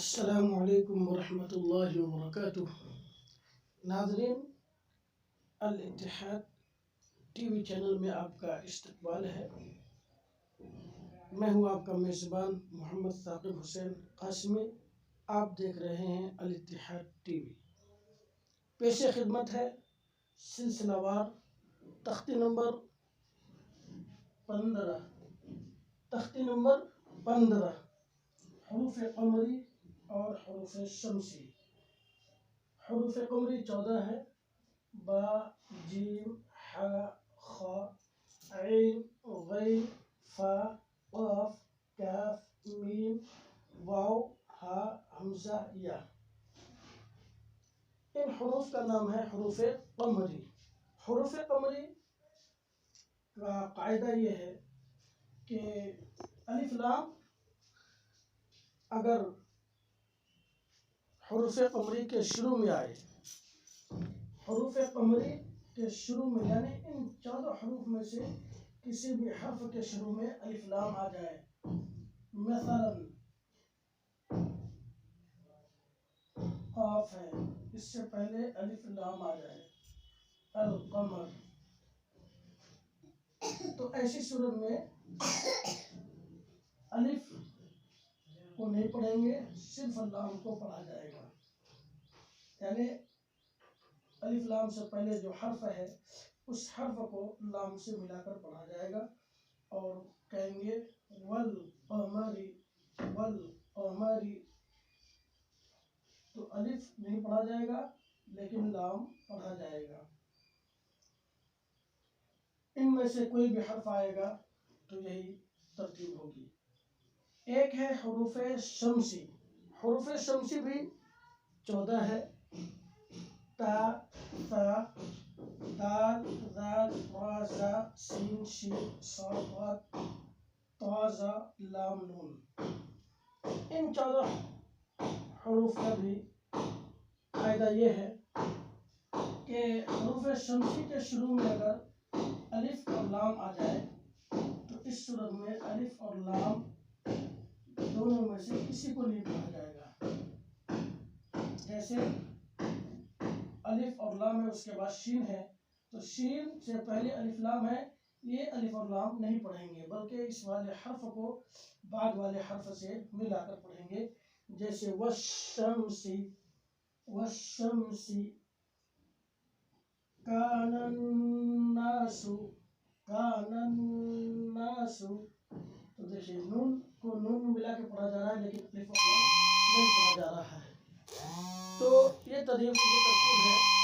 السلام علیکم ورحمۃ اللہ وبرکاتہ۔ ناظرین، الاتحاد ٹی وی چینل میں آپ کا استقبال ہے۔ میں ہوں آپ کا میزبان محمد ثاقب حسین قاسمی۔ آپ دیکھ رہے ہیں الاتحاد ٹی وی۔ پیش خدمت ہے سلسلہ وار تختی نمبر 15 حروف قمری اور حروف شمسی۔ حروف قمری 14 ہے: با، جیم، ح، خ، عین، غین، فا، قاف، کاف، میم، واو، ہا، حمزہ، یا۔ ان حروف کا نام ہے حروف قمری۔ حروف قمری کا قاعدہ یہ ہے کہ الف لام اگر حروف قمری کے شروع میں آئے، حروف قمری کے شروع میں یعنی ان 14 حروف میں سے کسی بھی حرف کے شروع میں الف لام آ جائے، مثلا قاف ہے، اس سے پہلے الف لام آ جائے القمر، تو ایسی صورت میں الف کو نہیں پڑھیں گے، صرف لام کو پڑھا جائے گا۔ یعنی الف لام سے پہلے جو حرف ہے اس حرف کو لام سے ملا کر پڑھا جائے گا اور کہیں گے والقمری، والقمری، تو الف نہیں پڑھا جائے گا لیکن لام پڑھا جائے گا۔ ان میں سے کوئی بھی حرف آئے گا تو یہی ترتیب ہوگی۔ ایک ہے حروف شمسی۔ حروف شمسی بھی 14 ہے: تا، ثا، دال، ذال، را، زا، سین، شین، صاد، ضاد، طا، ظا، لام، نون۔ ان 14 حروف کا بھی قاعدہ یہ ہے کہ حروف شمسی کے شروع میں اگر الف اور لام آ جائے تو اس صورت میں الف اور لام دونوں میں سے کسی کو نہیں پڑھا جائے گا۔ جیسے الف اور لام ہے، اس کے بعد شین ہے، تو شین سے پہلے الف لام ہے، یہ الف اور لام نہیں پڑھیں گے بلکہ اس والے حرف کو بعد والے حرف سے ملا کر پڑھیں گے۔ جیسے والشمسی، والشمسی، کان الناس، کان الناس، تو دیکھیے نون کو نون ملا کے پڑھا جا رہا ہے لیکن الف اور لام نہیں پڑھا جا رہا ہے۔ تو یہ ترتیب ہے